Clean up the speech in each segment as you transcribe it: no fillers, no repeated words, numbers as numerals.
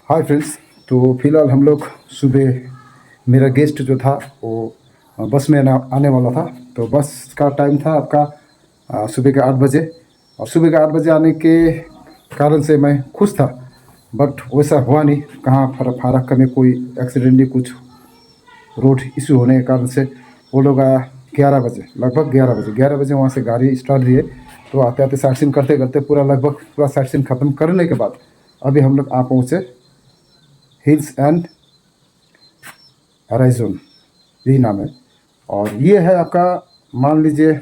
Hi friends, तो फिलहाल हम लोग सुबह, मेरा गेस्ट जो था वो बस में आने वाला था। तो बस का टाइम था आपका सुबह के 8 बजे, और सुबह के 8 बजे आने के कारण से मैं खुश था, बट वैसा हुआ नहीं। कहाँ फारक्का में कोई एक्सीडेंटली कुछ रोड इशू होने के कारण से वो लोग आया 11 बजे, लगभग 11 बजे वहाँ से गाड़ी स्टार्ट दिए। तो आते आते साइट सीन करते करते पूरा साइट सीन ख़त्म करने के बाद अभी हम लोग आ पहुँचे हिल्स एंड हराइजन, यही नाम है। और ये है आपका, मान लीजिए,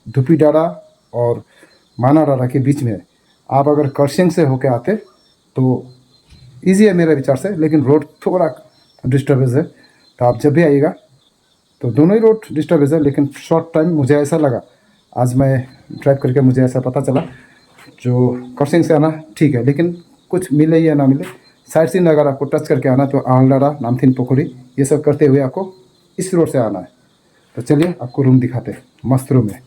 धुपीडारा और मानाडारा के बीच में है। आप अगर करसेंग से होके आते तो इजी है मेरे विचार से, लेकिन रोड थोड़ा डिस्टर्बेंस है। तो आप जब भी आइएगा तो दोनों ही रोड डिस्टर्बेंस है, लेकिन शॉर्ट टाइम मुझे ऐसा लगा, आज मैं ड्राइव करके मुझे ऐसा पता चला जो करसेंग से आना ठीक है, लेकिन कुछ मिले या ना मिले, साइड सीन अगर आपको टच करके आना तो आलडारा, नामथिन पोखरी, ये सब करते हुए आपको इस रोड से आना है। तो चलिए आपको रूम दिखाते हैं, मस्त रूम है।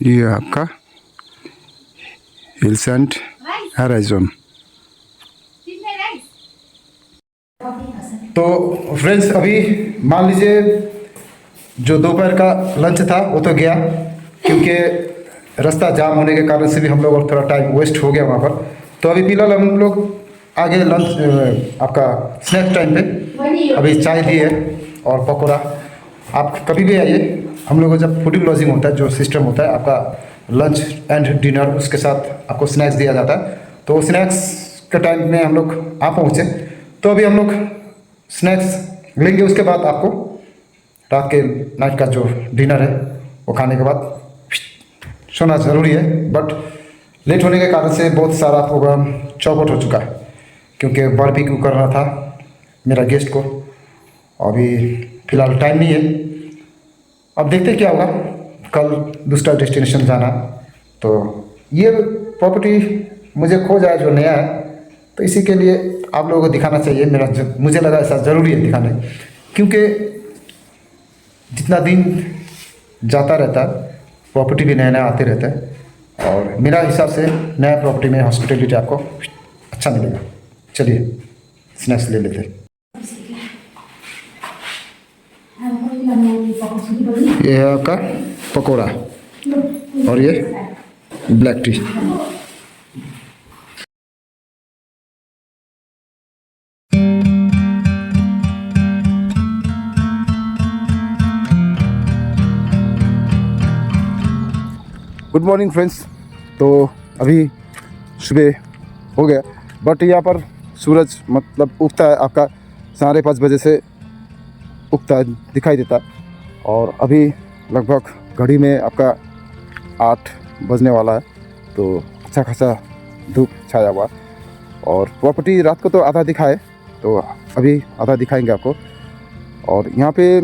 ये आपका हिल्स एंड हराइजन। तो फ्रेंड्स, अभी मान लीजिए जो दोपहर का लंच था वो तो गया, क्योंकि रास्ता जाम होने के कारण से भी हम लोग और थोड़ा टाइम वेस्ट हो गया वहाँ पर। तो अभी फिलहाल हम लोग आगे लंच आपका स्नैक्स टाइम पे अभी चाय दी है और पकौड़ा। आप कभी भी आइए, हम लोगों को जब फूडिंग लॉजिंग होता है, जो सिस्टम होता है आपका लंच एंड डिनर, उसके साथ आपको स्नैक्स दिया जाता है। तो स्नैक्स के टाइम में हम लोग आ पहुँचे, तो अभी हम लोग स्नैक्स लेंगे, उसके बाद आपको रात के नाइट का जो डिनर है वो खाने के बाद सोना ज़रूरी है। बट लेट होने के कारण से बहुत सारा प्रोग्राम चौपट हो चुका है, क्योंकि बारबेक्यू करना था मेरा गेस्ट को। अभी फ़िलहाल टाइम नहीं है, अब देखते क्या होगा। कल दूसरा डेस्टिनेशन जाना, तो ये प्रॉपर्टी मुझे खो जाए जो नया है, तो इसी के लिए आप लोगों को दिखाना चाहिए। मुझे लगा ऐसा ज़रूरी है दिखाने, क्योंकि जितना दिन जाता रहता है प्रॉपर्टी भी नया नया आते रहता है, और मेरा हिसाब से नया प्रॉपर्टी में हॉस्पिटलिटी आपको अच्छा मिलेगा। चलिए स्नैक्स ले लेते हैं। ये है आपका पकोड़ा और ये black T. Good morning friends. तो अभी सुबह हो गया, बट यहाँ पर सूरज मतलब उगता है आपका 5:30 बजे से उगता है, दिखाई देता है। और अभी लगभग घड़ी में आपका 8 बजने वाला है, तो अच्छा खासा धूप छाया हुआ। और प्रॉपर्टी रात को तो आधा दिखाए, तो अभी आधा दिखाएंगे आपको। और यहाँ पे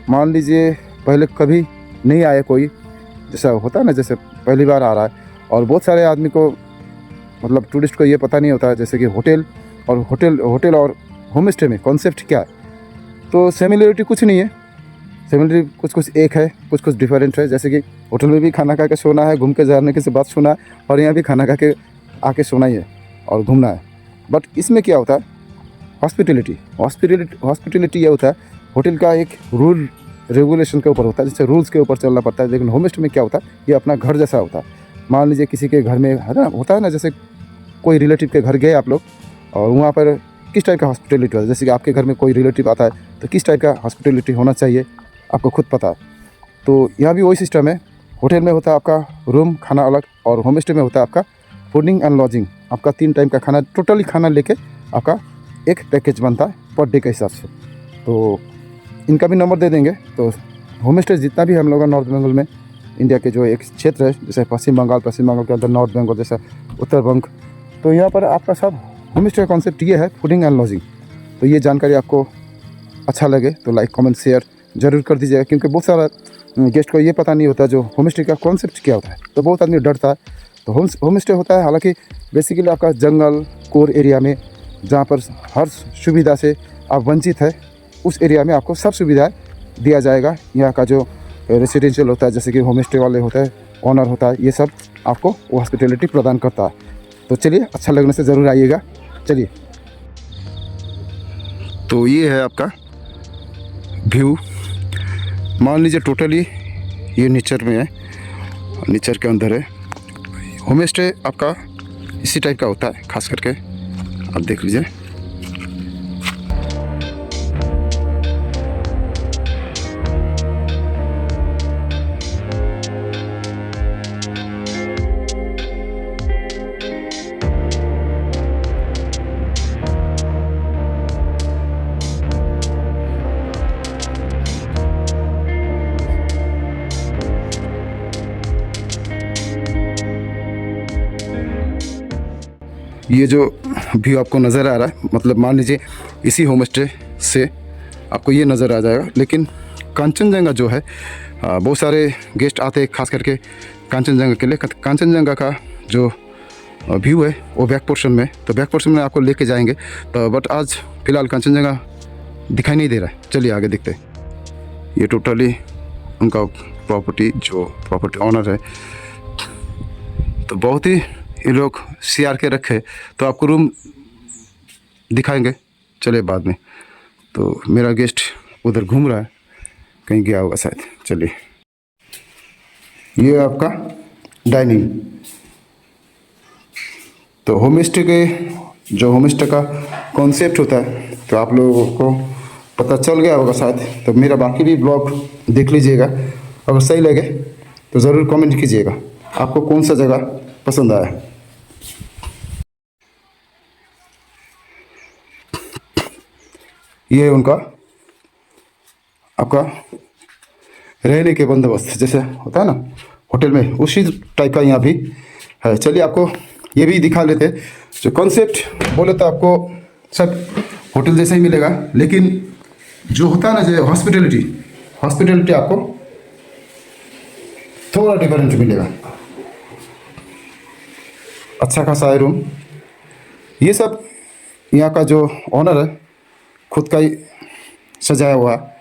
मान लीजिए पहले कभी नहीं आए कोई, जैसा होता है ना, जैसे पहली बार आ रहा है। और बहुत सारे आदमी को, मतलब टूरिस्ट को, ये पता नहीं होता है जैसे कि होटल और होम स्टे में कॉन्सेप्ट क्या है। तो सिमिलरिटी कुछ नहीं है, सिमिलरिटी कुछ एक है, कुछ डिफरेंट है। जैसे कि होटल में भी खाना खा के सोना है, घूम के जाने के बाद सोना है, और यहाँ भी खाना खा के आके सोना ही है और घूमना है। बट इसमें क्या होता है, हॉस्पिटलिटी ये होता है, होटल का एक रूल रेगुलेशन के ऊपर होता है, जैसे रूल्स के ऊपर चलना पड़ता है। लेकिन होम स्टे में क्या होता है, ये अपना घर जैसा होता है। मान लीजिए किसी के घर में है ना, होता है ना, जैसे कोई रिलेटिव के घर गए आप लोग, और वहाँ पर किस टाइप का हॉस्पिटलिटी होता है। जैसे कि आपके घर में कोई रिलेटिव आता है तो किस टाइप का हॉस्पिटलिटी होना चाहिए आपको खुद पता है। तो यहाँ भी वही सिस्टम है। होटल में होता है आपका रूम खाना अलग, और होम स्टे में होता है आपका फूडिंग एंड लॉजिंग। आपका 3 टाइम का खाना, टोटली खाना लेके आपका एक पैकेज बनता है पर डे के हिसाब से। तो इनका भी नंबर दे देंगे, तो होम स्टे जितना भी हम लोग नॉर्थ बंगाल में, इंडिया के जो एक क्षेत्र है जैसे पश्चिम बंगाल के अंदर नॉर्थ बंगाल जैसा उत्तर बंग, तो यहाँ पर आपका सब होम स्टे का कॉन्सेप्ट ये है, फूडिंग एंड लॉजिंग। तो ये जानकारी आपको अच्छा लगे तो लाइक कमेंट शेयर ज़रूर कर दीजिएगा, क्योंकि बहुत सारा गेस्ट को ये पता नहीं होता जो होम स्टे का कॉन्सेप्ट क्या होता है। तो बहुत आदमी डरता है। तो होम स्टे होता है हालांकि बेसिकली आपका जंगल कोर एरिया में, जहाँ पर हर सुविधा से आप वंचित है, उस एरिया में आपको सब सुविधाएं दिया जाएगा। यहाँ का जो रेसिडेंशियल होता है, जैसे कि होम स्टे वाले होता है, ऑनर होता है, ये सब आपको वो हॉस्पिटैलिटी प्रदान करता है। तो चलिए, अच्छा लगने से ज़रूर आइएगा। चलिए, तो ये है आपका व्यू। मान लीजिए टोटली ये नेचर में है, नेचर के अंदर है। होम स्टे आपका इसी टाइप का होता है, खास करके आप देख लीजिए। ये जो व्यू आपको नज़र आ रहा है, मतलब मान लीजिए इसी होम स्टे से आपको ये नज़र आ जाएगा। लेकिन कंचनजंगा जो है, बहुत सारे गेस्ट आते हैं खास करके कंचनजंगा के लिए। कंचनजंगा का जो व्यू है वो बैक पोर्शन में, तो बैक पोर्शन में आपको लेके जाएंगे। तो बट आज फ़िलहाल कंचनजंगा दिखाई नहीं दे रहा है। चलिए आगे देखते हैं। ये टोटली उनका प्रॉपर्टी, जो प्रॉपर्टी ऑनर है, तो बहुत ही ये लोग सियार के रखे। तो आपको रूम दिखाएंगे, चलिए बाद में। तो मेरा गेस्ट उधर घूम रहा है, कहीं गया होगा शायद। चलिए, ये आपका डाइनिंग। तो होम स्टे के जो होम स्टे का कॉन्सेप्ट होता है, तो आप लोगों को पता चल गया होगा शायद। तो मेरा बाकी भी ब्लॉग देख लीजिएगा, अगर सही लगे तो ज़रूर कमेंट कीजिएगा आपको कौन सा जगह पसंद आया। ये उनका आपका रहने के बंदोबस्त जैसे होता है ना होटल में, उसी टाइप का यहाँ भी है। चलिए आपको ये भी दिखा लेते। जो कॉन्सेप्ट बोले तो आपको सब होटल जैसा ही मिलेगा, लेकिन जो होता है ना जो हॉस्पिटैलिटी आपको थोड़ा डिफरेंट मिलेगा। अच्छा खासा है रूम। ये सब यहाँ का जो ऑनर है खुद का ही सजाया हुआ है।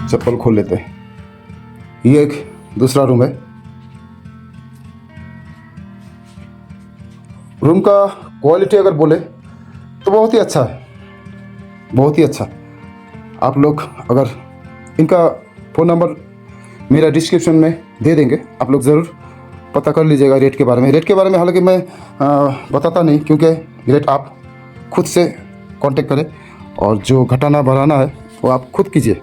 चप्पल खोल लेते हैं। ये एक दूसरा रूम है। रूम का क्वालिटी अगर बोले तो बहुत ही अच्छा है, बहुत ही अच्छा। आप लोग अगर इनका फ़ोन नंबर मेरा डिस्क्रिप्शन में दे देंगे, आप लोग ज़रूर पता कर लीजिएगा रेट के बारे में। रेट के बारे में हालांकि मैं बताता नहीं, क्योंकि रेट आप खुद से कांटेक्ट करें, और जो घटाना बढ़ाना है वो आप खुद कीजिए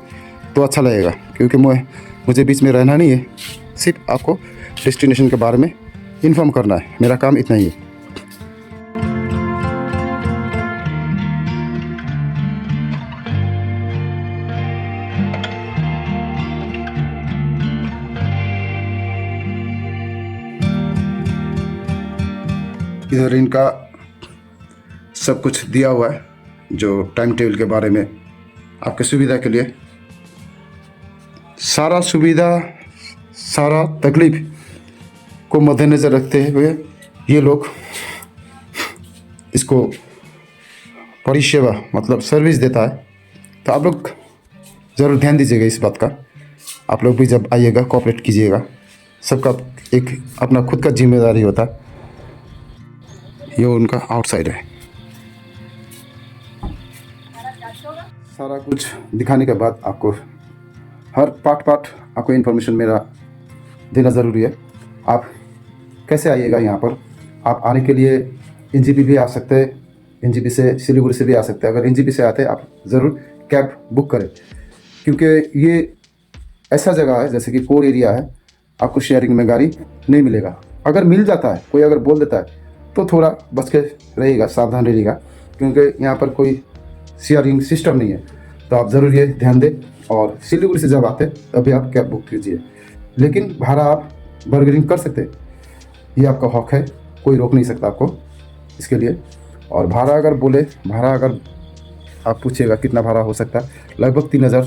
तो अच्छा लगेगा। क्योंकि मुझे बीच में रहना नहीं है, सिर्फ आपको डेस्टिनेशन के बारे में इन्फॉर्म करना है। मेरा काम इतना ही है। इधर इनका सब कुछ दिया हुआ है, जो टाइम टेबल के बारे में आपके सुविधा के लिए। सारा सुविधा, सारा तकलीफ को मद्देनज़र रखते हुए ये लोग इसको परिसेवा मतलब सर्विस देता है। तो आप लोग ज़रूर ध्यान दीजिएगा इस बात का। आप लोग भी जब आइएगा कोऑपरेट कीजिएगा। सबका एक अपना खुद का जिम्मेदारी होता है। ये उनका आउटसाइड है। सारा कुछ दिखाने के बाद आपको हर पार्ट आपको इन्फॉर्मेशन मेरा देना ज़रूरी है। आप कैसे आइएगा यहाँ पर? आप आने के लिए एनजेपी भी आ सकते हैं, एनजेपी से सिलीगुड़ी से भी आ सकते हैं। अगर एनजेपी से आते हैं आप ज़रूर कैब बुक करें, क्योंकि ये ऐसा जगह है जैसे कि कोर एरिया है, आपको शेयरिंग में गाड़ी नहीं मिलेगा। अगर मिल जाता है, कोई अगर बोल देता है तो थोड़ा बच के रहिएगा, सावधान रहिएगा, क्योंकि यहाँ पर कोई शेयरिंग सिस्टम नहीं है। तो आप ज़रूर ये ध्यान दें। और सिलीगुड़ी से जब आते तभी आप कैब बुक कीजिए, लेकिन भाड़ा आप बार्गेनिंग कर सकते, ये आपका हक है, कोई रोक नहीं सकता आपको इसके लिए। और भाड़ा अगर आप पूछिएगा कितना भाड़ा हो सकता है, लगभग 3000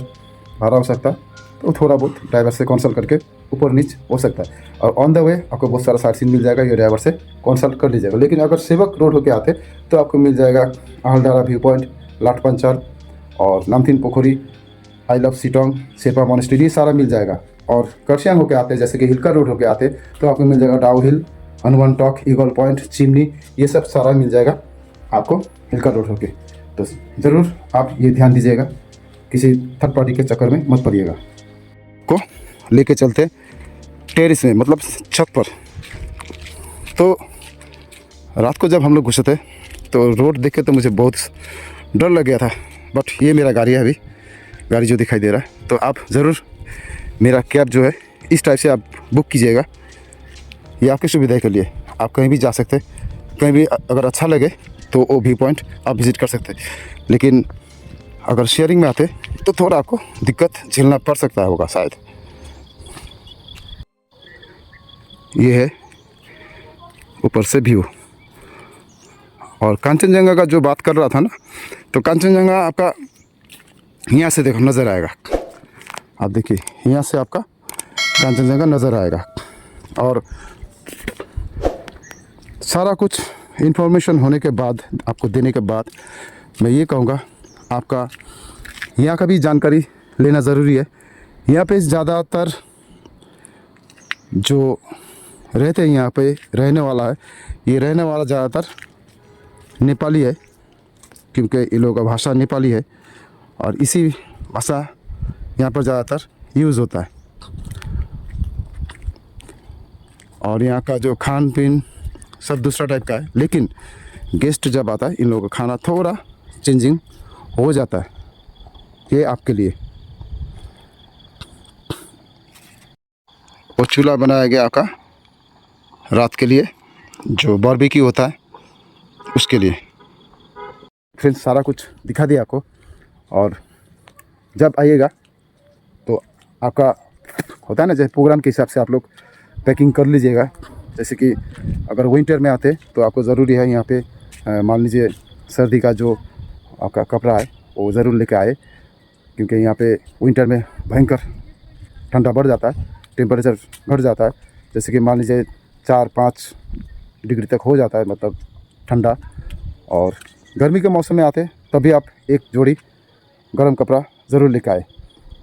भाड़ा हो सकता है। तो थोड़ा बहुत ड्राइवर से कंसल्ट करके ऊपर नीच हो सकता है। और ऑन द वे आपको बहुत सारा साइट सीन मिल जाएगा, ये ड्राइवर से कंसल्ट कर लीजिएगा। लेकिन अगर सेवक रोड होके आते तो आपको मिल जाएगा आहलडारा व्यू पॉइंट, लाटपंचर और Namthin Pokhari, I love Sittong, Sherpa monastery, ये सारा मिल जाएगा। और कर्सियांग होके आते जैसे कि हिलकर रोड होके आते तो आपको मिल जाएगा Dow Hill, Hanuman Tok, eagle point, chimney, ये सब सारा मिल जाएगा आपको हिलकर रोड होके। तो ज़रूर आप ये ध्यान दीजिएगा, किसी थर्ड पार्टी के चक्कर में मत पड़िएगा। को लेके चलते टेरिस में, मतलब छत पर। तो रात को जब हम लोग घुसे थे तो रोड देख के तो मुझे बहुत डर लग गया था। बट ये मेरा गाड़ी है, अभी गाड़ी जो दिखाई दे रहा है। तो आप ज़रूर मेरा कैब जो है इस टाइप से आप बुक कीजिएगा, ये आपकी सुविधा के लिए। आप कहीं भी जा सकते, कहीं भी अगर अच्छा लगे तो वो व्यू पॉइंट आप विज़िट कर सकते। लेकिन अगर शेयरिंग में आते तो थोड़ा आपको दिक्कत झेलना पड़ सकता होगा शायद। ये है ऊपर से व्यू। और कांचनजंगा का जो बात कर रहा था ना, तो कांचनजंगा आपका यहाँ से देखो नज़र आएगा। आप देखिए यहाँ से आपका कांचनजंगा नज़र आएगा। और सारा कुछ इन्फॉर्मेशन होने के बाद, आपको देने के बाद, मैं ये कहूँगा आपका यहाँ का भी जानकारी लेना ज़रूरी है। यहाँ पे ज़्यादातर जो रहते हैं, यहाँ पे रहने वाला है, ये रहने वाला ज़्यादातर नेपाली है, क्योंकि इन लोगों का भाषा नेपाली है और इसी भाषा यहाँ पर ज़्यादातर यूज़ होता है। और यहाँ का जो खान पीन सब दूसरा टाइप का है, लेकिन गेस्ट जब आता है इन लोगों का खाना थोड़ा चेंजिंग हो जाता है, ये आपके लिए। वो चूल्हा बनाया गया आपका रात के लिए, जो बारबेक्यू होता है उसके लिए। फ्रेंड्स सारा कुछ दिखा दिया आपको। और जब आइएगा तो आपका होता है ना, जैसे प्रोग्राम के हिसाब से आप लोग पैकिंग कर लीजिएगा। जैसे कि अगर विंटर में आते तो आपको ज़रूरी है यहाँ पे मान लीजिए सर्दी का जो आपका कपड़ा है वो ज़रूर लेके आए, क्योंकि यहाँ पे विंटर में भयंकर ठंडा बढ़ जाता है, टेम्परेचर घट जाता है। जैसे कि मान लीजिए 4-5 डिग्री तक हो जाता है, मतलब ठंडा। और गर्मी के मौसम में आते तभी आप एक जोड़ी गर्म कपड़ा ज़रूर लेके आए।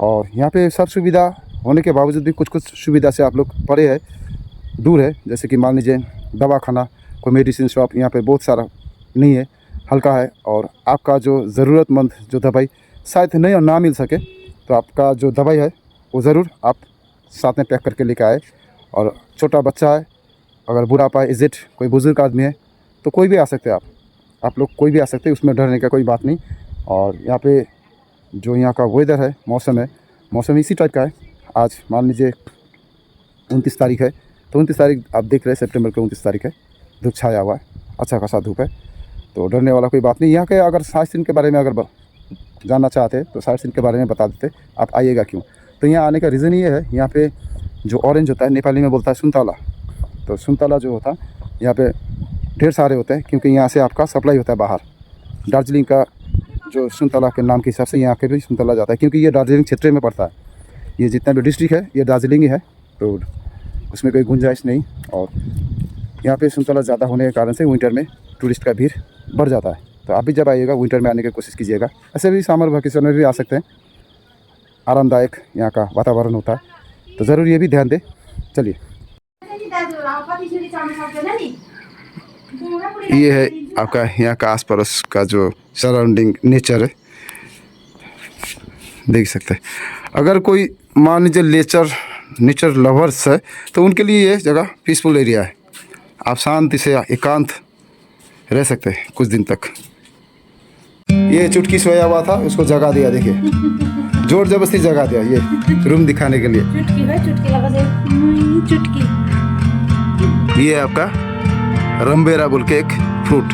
और यहाँ पे सब सुविधा होने के बावजूद भी कुछ सुविधा से आप लोग परे है, दूर है। जैसे कि मान लीजिए दवा खाना, कोई मेडिसिन शॉप यहाँ पे बहुत सारा नहीं है, हल्का है। और आपका जो ज़रूरतमंद जो दवाई शायद नहीं और ना मिल सके, तो आपका जो दवाई है वो ज़रूर आप साथ में पैक करके लेके आए। और छोटा बच्चा है, अगर बुढ़ापा है, एजेड कोई बुज़ुर्ग आदमी है, तो कोई भी आ सकते हैं आप लोग कोई भी आ सकते हैं, उसमें डरने का कोई बात नहीं। और यहाँ पे जो यहाँ का वेदर है, मौसम इसी टाइप का है। आज मान लीजिए 29 तारीख है, तो 29 तारीख आप देख रहे हैं, सितंबर के 29 तारीख है, धूप छाया हुआ है, अच्छा खासा धूप है, तो डरने वाला कोई बात नहीं। यहाँ के अगर साइट सीन के बारे में अगर जानना चाहते हैं तो साइट सीन के बारे में बता देते, आप आइएगा क्यों। तो यहाँ आने का रीज़न ये है, यहाँ पे जो ऑरेंज होता है, नेपाली में बोलता है सुन्तला, तो सुन्तला जो होता है यहाँ पे ढेर सारे होते हैं, क्योंकि यहाँ से आपका सप्लाई होता है बाहर। दार्जिलिंग का जो सुन्तला के नाम के हिसाब से यहाँ के भी सुन्तला जाता है, क्योंकि ये दार्जिलिंग क्षेत्र में पड़ता है। ये जितना भी डिस्ट्रिक्ट है ये दार्जिलिंग ही है, तो उसमें कोई गुंजाइश नहीं। और यहाँ पे सुन्तला ज़्यादा होने के कारण से विंटर में टूरिस्ट का भीड़ बढ़ जाता है। तो आप भी जब आइएगा विंटर में आने की कोशिश कीजिएगा। ऐसे भी समर वैकेशन में भी आ सकते हैं, आरामदायक यहाँ का वातावरण होता है, तो ज़रूर ये भी ध्यान दें। चलिए, ये है आपका यहाँ का आस पड़ोस का जो सराउंडिंग नेचर है, देख सकते हैं। अगर कोई मान लीजिए नेचर लवर्स है तो उनके लिए ये जगह पीसफुल एरिया है, आप शांति से एकांत रह सकते हैं कुछ दिन तक। ये चुटकी सोया हुआ था, उसको जगा दिया, देखिए जोर जबरदस्ती जगा दिया, ये रूम दिखाने के लिए। चुटकी है, चुटकी लगा दे, चुटकी ये है आपका रमबेरा बोल के एक फ्रूट,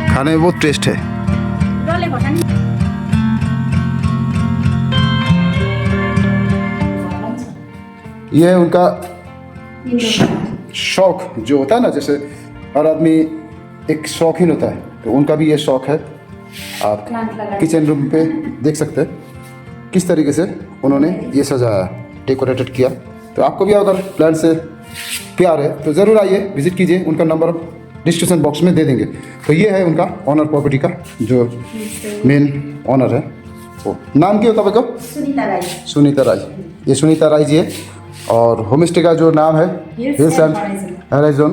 खाने में बहुत टेस्ट है। ये है उनका शौक जो होता है ना, जैसे हर आदमी एक शौकीन होता है, तो उनका भी ये शौक है। आप किचन रूम पे देख सकते हैं किस तरीके से उन्होंने ये सजाया, डेकोरेटेड किया। तो आपको भी अगर प्लांट से प्यार है तो ज़रूर आइए, विजिट कीजिए। उनका नंबर डिस्क्रिप्शन बॉक्स में दे देंगे। तो ये है उनका ऑनर प्रॉपर्टी का जो मेन ऑनर है। वो नाम क्या होता है? सुनीता राय। सुनीता राय, ये सुनीता राय जी है। और होम स्टे का जो नाम है हिल्स एंड हॉराइजन।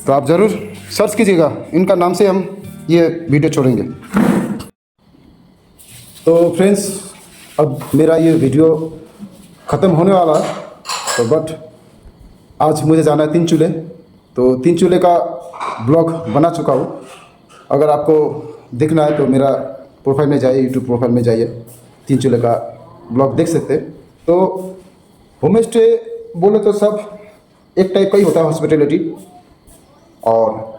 तो आप ज़रूर सर्च कीजिएगा, इनका नाम से हम ये वीडियो छोड़ेंगे। तो फ्रेंड्स, अब मेरा ये वीडियो ख़त्म होने वाला है, तो बट आज मुझे जाना है तीन चूल्हे। तो तीन चूल्हे का ब्लॉग बना चुका हूँ। अगर आपको देखना है तो मेरा प्रोफाइल में जाइए, यूट्यूब प्रोफाइल में जाइए, तीन चूल्हे का ब्लॉग देख सकते हैं। तो होम स्टे बोले तो सब एक टाइप का ही होता है, हॉस्पिटैलिटी, और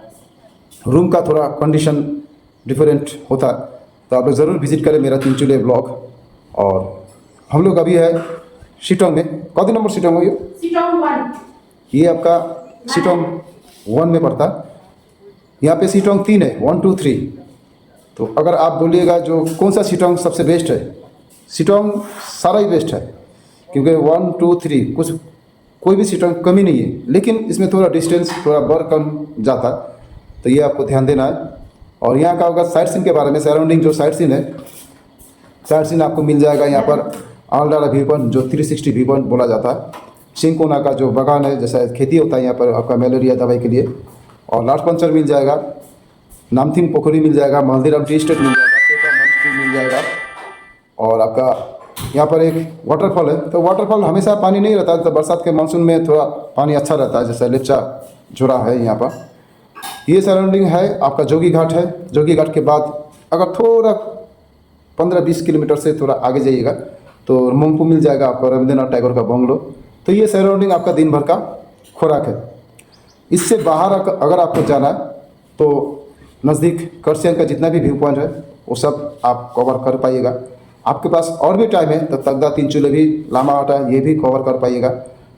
रूम का थोड़ा कंडीशन डिफरेंट होता है। तो आप लोग ज़रूर विजिट करें मेरा तीन चूल्हे ब्लॉग। और हम लोग अभी है शिटोंग में। कौन नंबर शिटोंग हो ये? शिटोंग 1। ये आपका शिटोंग 1 में पड़ता है। यहाँ पे शिटोंग 3 है, 1 2 3। तो अगर आप बोलिएगा जो कौन सा शिटोंग सबसे बेस्ट है, शिटोंग सारा ही बेस्ट है, क्योंकि 1 2 3 कुछ कोई भी शिटोंग कमी नहीं है। लेकिन इसमें थोड़ा डिस्टेंस थोड़ा बढ़ कम जाता है, तो ये आपको ध्यान देना है। और यहाँ का अगर साइट सीन के बारे में, सराउंडिंग जो साइट सीन है, साइट सीन आपको मिल जाएगा यहाँ पर। आलडाला व्यू पॉइंट जो 360 व्यू पॉइंट बोला जाता है। सिंकोना का जो बागान है, जैसा खेती होता है यहाँ पर आपका मलेरिया दवाई के लिए। और लास्ट पंचर मिल जाएगा, नामथिंग पोखरी मिल जाएगा, मालदीराम टी स्टेट मिल जाएगा, सेटा मॉन्स्ट्री मिल जाएगा। और आपका यहाँ पर एक वाटरफॉल है। तो वाटरफॉल हमेशा पानी नहीं रहता, तो बरसात के मानसून में थोड़ा पानी अच्छा रहता है, जैसे लेप्चा झोरा है यहाँ पर। ये सराउंडिंग है आपका जोगी घाट है। जोगी घाट के बाद अगर थोड़ा 15-20 किलोमीटर से थोड़ा आगे जाइएगा तो मोंगपू मिल जाएगा आपको, रविंद्रनाथ टैगोर का बंगलो। तो ये सराउंडिंग आपका दिन भर का खुराक है। इससे बाहर अगर आपको जाना है तो नज़दीक कर्सियंग का जितना भी व्यू पॉइंट है वो सब आप कवर कर पाइएगा। आपके पास और भी टाइम है तो तगदा, तीन चूल्हे भी, लामावाटा ये भी कवर कर पाइएगा।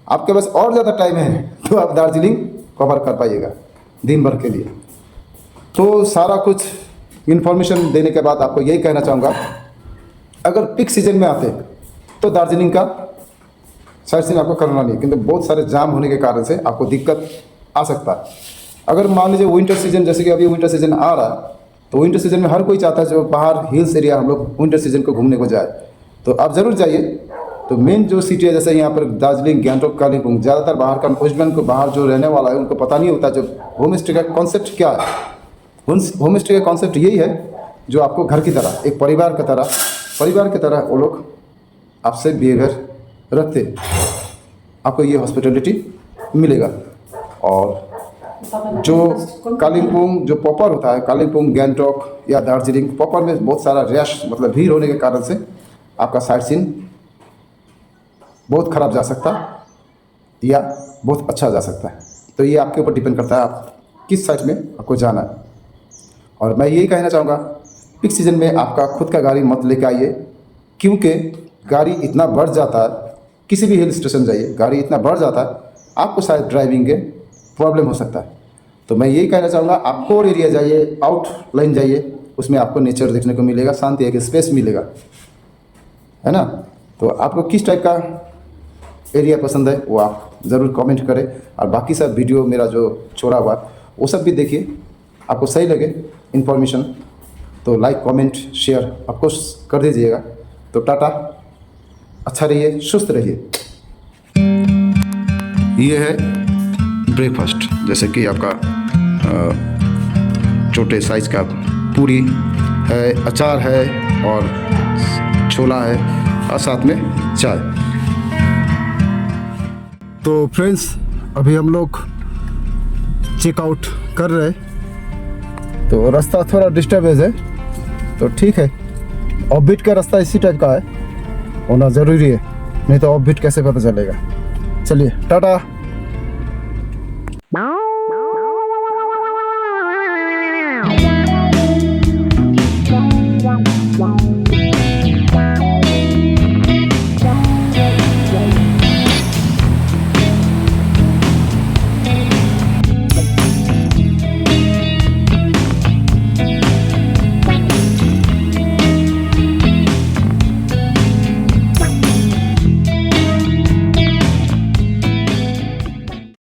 आपके पास और ज़्यादा टाइम है तो आप दार्जिलिंग कवर कर पाइएगा दिन भर के लिए। तो सारा कुछ इन्फॉर्मेशन देने के बाद आपको यही कहना चाहूँगा, अगर पीक सीजन में आते तो दार्जिलिंग का साइट सीन आपको करना नहीं, क्योंकि बहुत सारे जाम होने के कारण से आपको दिक्कत आ सकता है। अगर मान लीजिए विंटर सीजन, जैसे कि अभी विंटर सीजन आ रहा है, तो विंटर सीजन में हर कोई चाहता है जो बाहर हिल्स एरिया हम लोग विंटर सीजन को घूमने को जाए, तो आप ज़रूर जाइए। तो मेन जो सिटी है, जैसे यहाँ पर दार्जिलिंग, गैंगटॉक, कालिम्पोंग, ज़्यादातर बाहर का वेस्ट बेंगल को बाहर जो रहने वाला है उनको पता नहीं होता जो होम स्टे का कॉन्सेप्ट क्या है। होम स्टे का कॉन्सेप्ट यही है जो आपको घर की तरह, एक परिवार की तरह वो लोग आपसे बिहेवियर रखते, आपको ये हॉस्पिटैलिटी मिलेगा। और जो कालिम्पोंग जो पॉपर होता है, कालिम्पोंग, गैंगटॉक या दार्जिलिंग, पॉपर में बहुत सारा रश मतलब भीड़ होने के कारण से आपका साइट सीन बहुत ख़राब जा सकता है या बहुत अच्छा जा सकता है। तो ये आपके ऊपर डिपेंड करता है आप किस साइट में आपको जाना है। और मैं यही कहना चाहूँगा, पीक सीजन में आपका खुद का गाड़ी मत लेके आइए, क्योंकि गाड़ी इतना बढ़ जाता है, किसी भी हिल स्टेशन जाइए गाड़ी इतना बढ़ जाता है, आपको शायद ड्राइविंग के प्रॉब्लम हो सकता है। तो मैं यही कहना चाहूँगा, आप कोर एरिया जाइए, आउट लाइन जाइए, उसमें आपको नेचर देखने को मिलेगा, शांति, एक स्पेस मिलेगा, है ना। तो आपको किस टाइप का एरिया पसंद है वो आप ज़रूर कमेंट करें। और बाकी सब वीडियो मेरा जो छोड़ा हुआ वो सब भी देखिए, आपको सही लगे इन्फॉर्मेशन तो लाइक, कमेंट, शेयर आपको कर दीजिएगा। तो टाटा, अच्छा रहिए, सुस्त रहिए। ये है ब्रेकफास्ट, जैसे कि आपका छोटे साइज़ का पूरी है, अचार है और छोला है और साथ में चाय। तो फ्रेंड्स, अभी हम लोग चेकआउट कर रहे हैं, तो रास्ता थोड़ा डिस्टर्बेंस है, तो ठीक है। ऑफ बीट का रास्ता इसी टाइप का है, होना ज़रूरी है, नहीं तो ऑफ बीट कैसे पता चलेगा। चलिए टाटा। Meow.